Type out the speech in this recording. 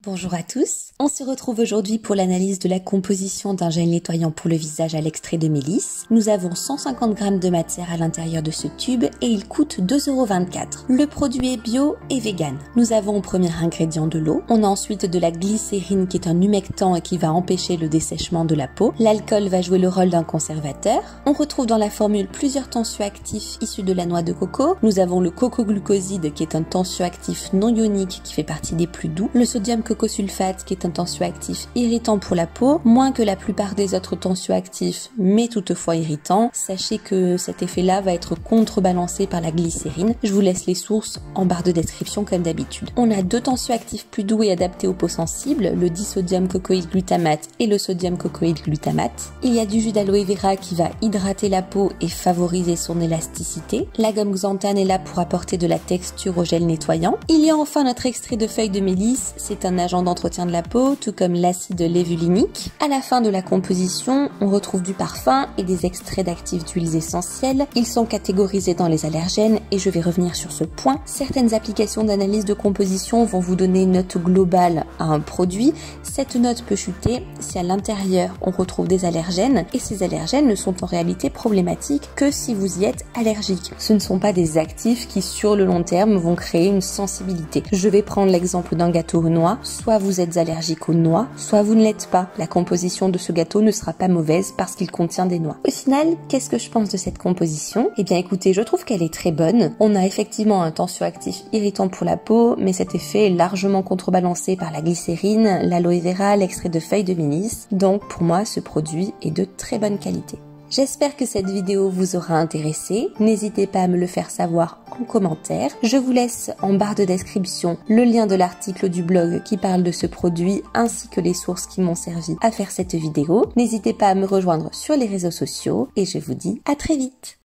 Bonjour à tous, on se retrouve aujourd'hui pour l'analyse de la composition d'un gel nettoyant pour le visage à l'extrait de mélisse. Nous avons 150 g de matière à l'intérieur de ce tube et il coûte 2,24 €. Le produit est bio et vegan. Nous avons au premier ingrédient de l'eau, on a ensuite de la glycérine qui est un humectant et qui va empêcher le dessèchement de la peau. L'alcool va jouer le rôle d'un conservateur. On retrouve dans la formule plusieurs tensioactifs issus de la noix de coco. Nous avons le cocoglucoside qui est un tensioactif non ionique qui fait partie des plus doux. Le sodium cocosulfate qui est un tensioactif irritant pour la peau, moins que la plupart des autres tensioactifs, mais toutefois irritant. Sachez que cet effet-là va être contrebalancé par la glycérine. Je vous laisse les sources en barre de description comme d'habitude. On a deux tensioactifs plus doux et adaptés aux peaux sensibles, le disodium cocoïde glutamate et le sodium cocoïde glutamate. Il y a du jus d'aloe vera qui va hydrater la peau et favoriser son élasticité. La gomme xanthane est là pour apporter de la texture au gel nettoyant. Il y a enfin notre extrait de feuilles de mélisse, c'est un agent d'entretien de la peau, tout comme l'acide lévulinique. À la fin de la composition, on retrouve du parfum et des extraits d'actifs d'huiles essentielles. Ils sont catégorisés dans les allergènes et je vais revenir sur ce point. Certaines applications d'analyse de composition vont vous donner une note globale à un produit. Cette note peut chuter si à l'intérieur on retrouve des allergènes et ces allergènes ne sont en réalité problématiques que si vous y êtes allergique. Ce ne sont pas des actifs qui sur le long terme vont créer une sensibilité. Je vais prendre l'exemple d'un gâteau aux noix. Soit vous êtes allergique aux noix, soit vous ne l'êtes pas. La composition de ce gâteau ne sera pas mauvaise parce qu'il contient des noix. Au final, qu'est-ce que je pense de cette composition? Eh bien écoutez, je trouve qu'elle est très bonne. On a effectivement un tensioactif irritant pour la peau, mais cet effet est largement contrebalancé par la glycérine, l'aloe vera, l'extrait de feuilles de mélisse. Donc pour moi, ce produit est de très bonne qualité. J'espère que cette vidéo vous aura intéressé. N'hésitez pas à me le faire savoir en commentaire. Je vous laisse en barre de description le lien de l'article du blog qui parle de ce produit ainsi que les sources qui m'ont servi à faire cette vidéo. N'hésitez pas à me rejoindre sur les réseaux sociaux et je vous dis à très vite.